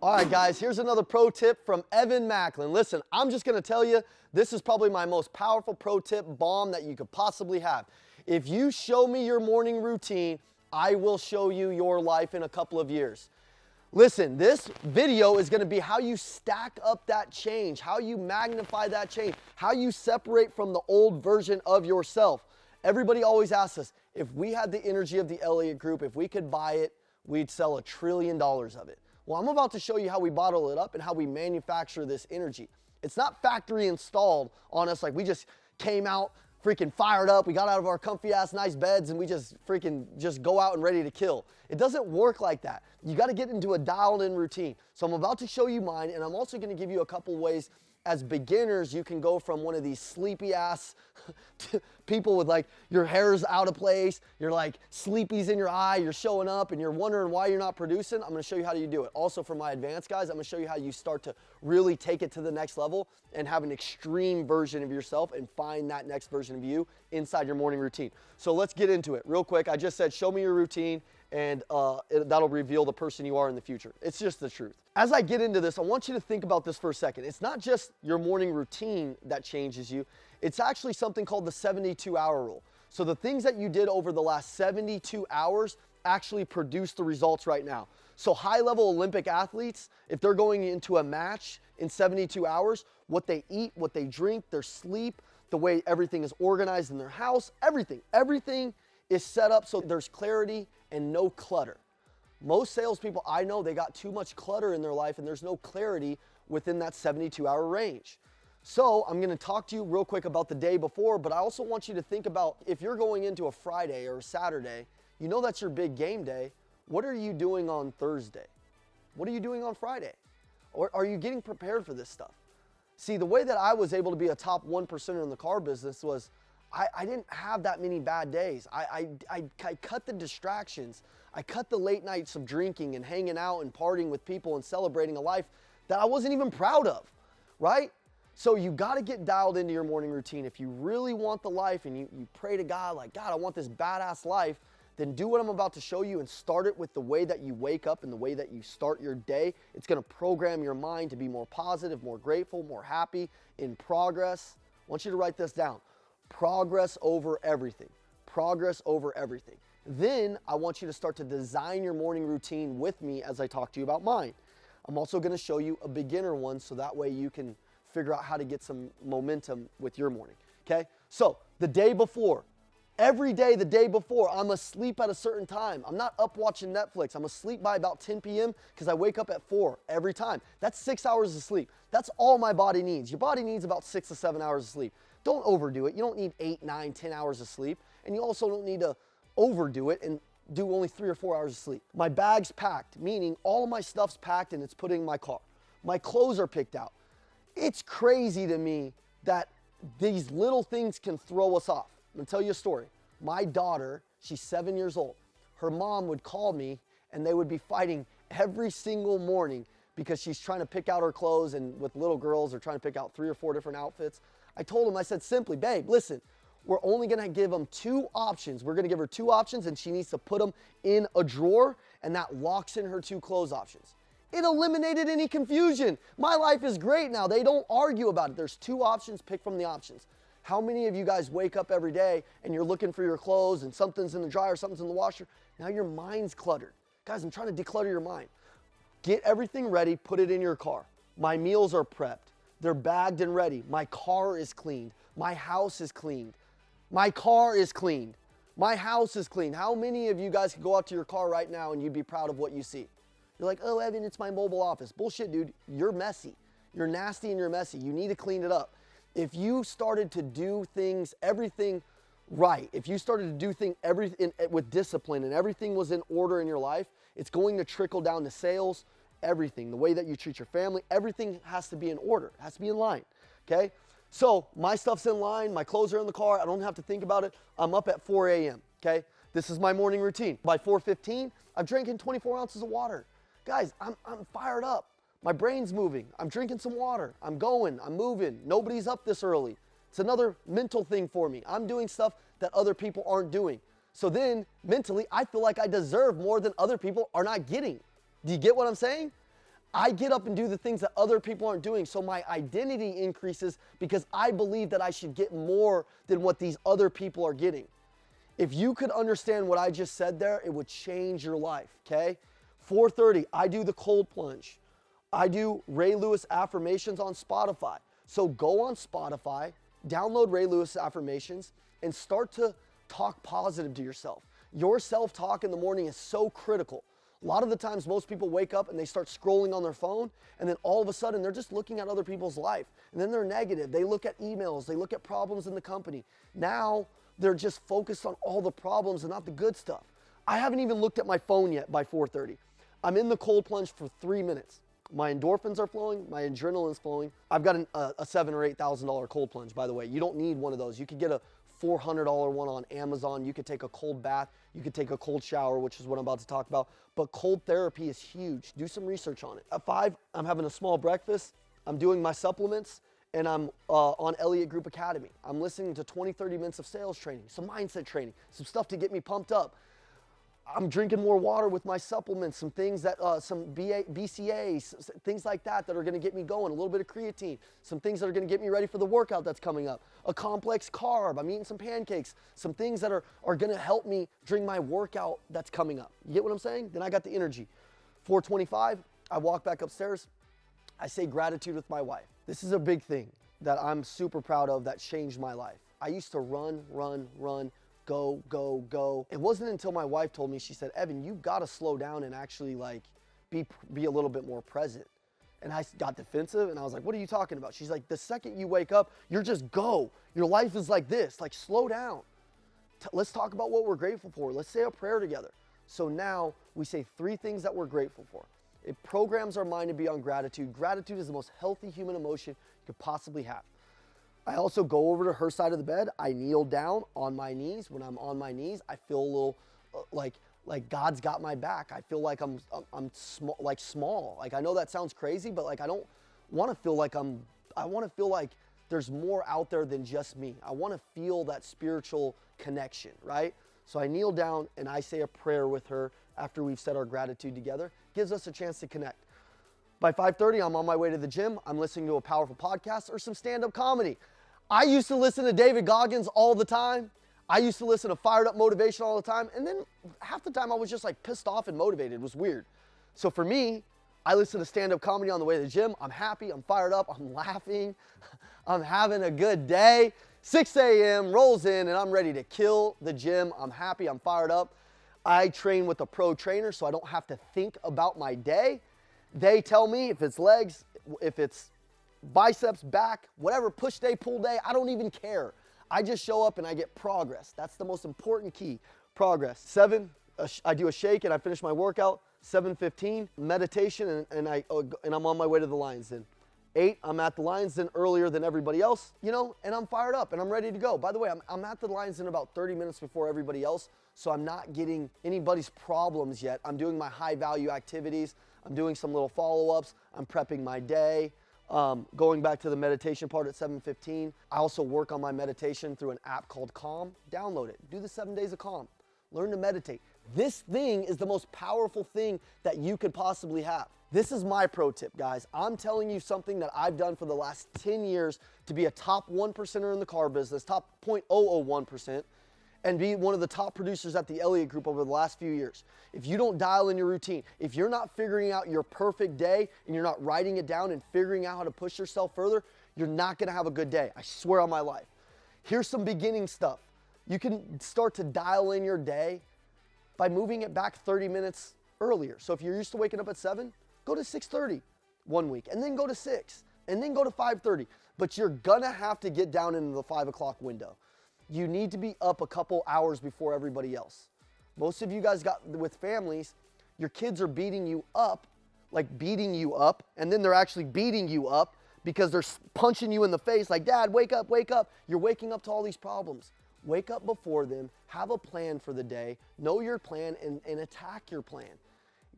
All right, guys, here's another pro tip from Evan Macklin. Listen, I'm just gonna tell you, this is probably my most powerful pro tip bomb that you could possibly have. If you show me your morning routine, I will show you your life in a couple of years. Listen, this video is gonna be how you stack up that change, how you magnify that change, how you separate from the old version of yourself. Everybody always asks us, if we had the energy of the Elliott Group, if we could buy it, we'd sell $1 trillion of it. Well, I'm about to show you how we bottle it up and how we manufacture this energy. It's not factory installed on us like we just came out freaking fired up, we got out of our comfy ass nice beds and we just go out and ready to kill. It doesn't work like that. You got to get into a dialed in routine. So I'm about to show you mine, and I'm also going to give you a couple ways as beginners you can go from one of these sleepy ass people with like your hair's out of place, you're like sleepies in your eye, you're showing up and you're wondering why you're not producing. I'm going to show you how you do it. Also for my advanced guys, I'm going to show you how you start to really take it to the next level and have an extreme version of yourself and find that next version of you inside your morning routine. So let's get into it real quick. I just said show me your routine, and that'll reveal the person you are in the future. It's just the truth. As I get into this, I want you to think about this for a second. It's not just your morning routine that changes you. It's actually something called the 72-hour rule. So the things that you did over the last 72 hours actually produce the results right now. So high-level Olympic athletes, if they're going into a match in 72 hours, what they eat, what they drink, their sleep, the way everything is organized in their house, everything is set up so there's clarity and no clutter. Most salespeople I know, they got too much clutter in their life and there's no clarity within that 72-hour range. So I'm gonna talk to you real quick about the day before, but I also want you to think about if you're going into a Friday or a Saturday, you know that's your big game day. What are you doing on Thursday? What are you doing on Friday? Or are you getting prepared for this stuff? See, the way that I was able to be a top 1% in the car business was I didn't have that many bad days. I cut the distractions. I cut the late nights of drinking and hanging out and partying with people and celebrating a life that I wasn't even proud of, right? So you got to get dialed into your morning routine. If you really want the life and you pray to God, like, God, I want this badass life, then do what I'm about to show you and start it with the way that you wake up and the way that you start your day. It's going to program your mind to be more positive, more grateful, more happy, in progress. I want you to write this down. Progress over everything. Progress over everything. Then I want you to start to design your morning routine with me as I talk to you about mine. I'm also going to show you a beginner one so that way you can figure out how to get some momentum with your morning. Okay? So the day before, every day the day before, I'm asleep at a certain time. I'm not up watching Netflix. I'm asleep by about 10 p.m. because I wake up at 4 every time. That's 6 hours of sleep. That's all my body needs. Your body needs about 6 to 7 hours of sleep. Don't overdo it. You don't need 8, 9, 10 hours of sleep. And you also don't need to overdo it and do only 3 or 4 hours of sleep. My bag's packed, meaning all of my stuff's packed and it's put in my car. My clothes are picked out. It's crazy to me that these little things can throw us off. I'm gonna tell you a story. My daughter, she's 7 years old. Her mom would call me and they would be fighting every single morning because she's trying to pick out her clothes, and with little girls, they're trying to pick out 3 or 4 different outfits. I told him, I said simply, babe, listen, we're only gonna give them 2 options. We're gonna give her 2 options and she needs to put them in a drawer, and that locks in her 2 clothes options. It eliminated any confusion. My life is great now. They don't argue about it. There's 2 options, pick from the options. How many of you guys wake up every day and you're looking for your clothes and something's in the dryer, something's in the washer? Now your mind's cluttered. Guys, I'm trying to declutter your mind. Get everything ready, put it in your car. My meals are prepped. They're bagged and ready. My car is cleaned. My house is cleaned. My car is cleaned. My house is cleaned. How many of you guys could go out to your car right now and you'd be proud of what you see? You're like, oh, Evan, it's my mobile office. Bullshit, dude. You're messy. You're nasty and you're messy. You need to clean it up. If you started to do things, everything right, if you started to do things with discipline and everything was in order in your life, it's going to trickle down to sales, everything, the way that you treat your family, everything has to be in order. It has to be in line, okay? So my stuff's in line, my clothes are in the car, I don't have to think about it. I'm up at 4 a.m., okay? This is my morning routine. By 4:15, I'm drinking 24 ounces of water. Guys, I'm fired up. My brain's moving. I'm drinking some water. I'm going, I'm moving. Nobody's up this early. It's another mental thing for me. I'm doing stuff that other people aren't doing. So then mentally, I feel like I deserve more than other people are not getting. Do you get what I'm saying? I get up and do the things that other people aren't doing, so my identity increases because I believe that I should get more than what these other people are getting. If you could understand what I just said there, it would change your life, okay? 4:30, I do the cold plunge. I do Ray Lewis affirmations on Spotify. So go on Spotify, download Ray Lewis affirmations, and start to talk positive to yourself. Your self-talk in the morning is so critical. A lot of the times most people wake up and they start scrolling on their phone, and then all of a sudden they're just looking at other people's life. And then they're negative. They look at emails, they look at problems in the company. Now they're just focused on all the problems and not the good stuff. I haven't even looked at my phone yet by 4:30. I'm in the cold plunge for 3 minutes. My endorphins are flowing, my adrenaline's flowing. I've got a $7,000 or $8,000 cold plunge, by the way. You don't need one of those. You could get a $400 one on Amazon. You could take a cold bath. You could take a cold shower, which is what I'm about to talk about. But cold therapy is huge. Do some research on it. At 5, I'm having a small breakfast. I'm doing my supplements, and I'm on Elliott Group Academy. I'm listening to 20, 30 minutes of sales training, some mindset training, some stuff to get me pumped up. I'm drinking more water with my supplements, some things that, some BCAAs, things like that that are gonna get me going, a little bit of creatine, some things that are gonna get me ready for the workout that's coming up, a complex carb, I'm eating some pancakes, some things that are gonna help me during my workout that's coming up. You get what I'm saying? Then I got the energy. 4:25, I walk back upstairs, I say gratitude with my wife. This is a big thing that I'm super proud of that changed my life. I used to run, go, go, go. It wasn't until my wife told me, she said, Evan, you've got to slow down and actually like be a little bit more present. And I got defensive and I was like, what are you talking about? She's like, the second you wake up, you're just go. Your life is like this, like slow down. Let's talk about what we're grateful for. Let's say a prayer together. So now we say 3 things that we're grateful for. It programs our mind to be on gratitude. Gratitude is the most healthy human emotion you could possibly have. I also go over to her side of the bed. I kneel down on my knees. When I'm on my knees, I feel a little like God's got my back. I feel like I'm small. Like I know that sounds crazy, but like I don't want to feel like I want to feel like there's more out there than just me. I want to feel that spiritual connection, right? So I kneel down and I say a prayer with her after we've said our gratitude together. Gives us a chance to connect. By 5:30, I'm on my way to the gym. I'm listening to a powerful podcast or some stand-up comedy. I used to listen to David Goggins all the time. I used to listen to fired up motivation all the time. And then half the time I was just like pissed off and motivated. It was weird. So for me, I listen to stand-up comedy on the way to the gym. I'm happy, I'm fired up, I'm laughing, I'm having a good day. 6 a.m. rolls in and I'm ready to kill the gym. I'm happy, I'm fired up. I train with a pro trainer so I don't have to think about my day. They tell me if it's legs, if it's biceps, back, whatever, push day, pull day, I don't even care. I just show up and I get progress. That's the most important key, progress. 7, I do a shake and I finish my workout. 7:15, meditation, and I'm on my way to the Lions Den. 8, I'm at the Lions Den earlier than everybody else, you know, and I'm fired up and I'm ready to go. By the way, I'm at the Lions Den about 30 minutes before everybody else, so I'm not getting anybody's problems yet. I'm doing my high value activities. I'm doing some little follow-ups. I'm prepping my day. Going back to the meditation part at 7:15. I also work on my meditation through an app called Calm. Download it. Do the 7 days of Calm. Learn to meditate. This thing is the most powerful thing that you could possibly have. This is my pro tip, guys. I'm telling you something that I've done for the last 10 years to be a top 1%er in the car business, top 0.001%, and be one of the top producers at the Elliott Group over the last few years. If you don't dial in your routine, if you're not figuring out your perfect day and you're not writing it down and figuring out how to push yourself further, you're not gonna have a good day. I swear on my life. Here's some beginning stuff. You can start to dial in your day by moving it back 30 minutes earlier. So if you're used to waking up at 7, go to 6:30 one week, and then go to 6, and then go to 5:30. But you're gonna have to get down into the 5 o'clock window. You need to be up a couple hours before everybody else. Most of you guys got with families, your kids are beating you up, and then they're actually beating you up because they're punching you in the face like, Dad, wake up, wake up. You're waking up to all these problems. Wake up before them, have a plan for the day, know your plan, and attack your plan.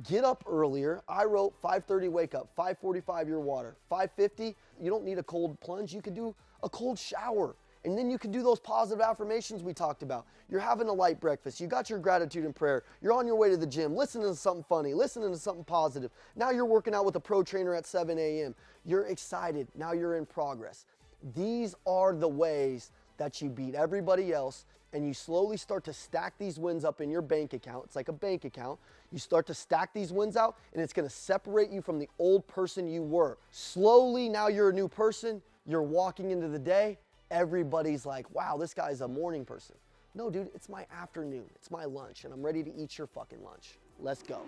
Get up earlier. I wrote 5:30 wake up, 5:45 your water, 5:50, you don't need a cold plunge, you could do a cold shower. And then you can do those positive affirmations we talked about. You're having a light breakfast. You got your gratitude and prayer. You're on your way to the gym, listening to something funny, listening to something positive. Now you're working out with a pro trainer at 7 a.m. You're excited. Now you're in progress. These are the ways that you beat everybody else, and you slowly start to stack these wins up in your bank account. It's like a bank account. You start to stack these wins out, and it's going to separate you from the old person you were. Slowly, now you're a new person. You're walking into the day. Everybody's like, wow, this guy's a morning person. No, dude, it's my afternoon. It's my lunch, and I'm ready to eat your fucking lunch. Let's go.